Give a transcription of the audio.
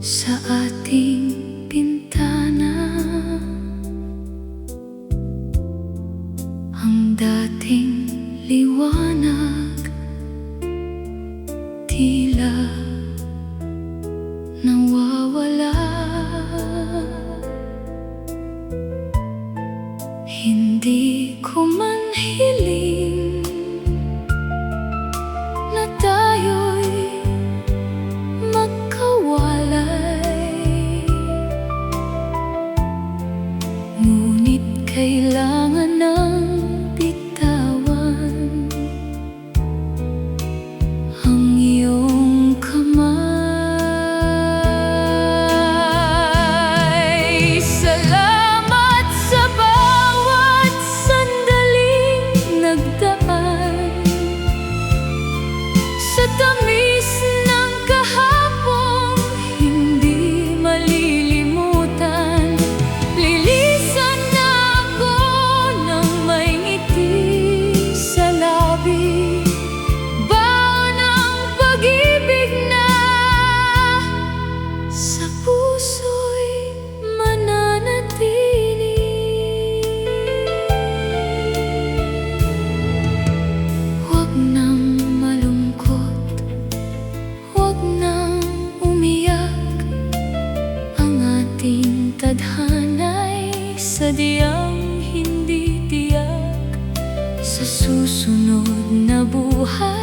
sa ating bintana. Ang dating liwanag tila nawawala. Hindi ko man hiling na tayo'y magkawalay, ngunit kailangan ng bitawan ang iyong kamay. Salamat sa bawat sandaling nagdaan, sa tamis ng kahapong hindi malilimutan. Lilisan na ako ng may ngiti sa labi, baon ng pag-ibig na sa puso'y mananatili. Huwag nang malungkot, huwag nang umiyak. Ang ating tadhana'y sadyang hindi tiyak. Sa susunod na buhay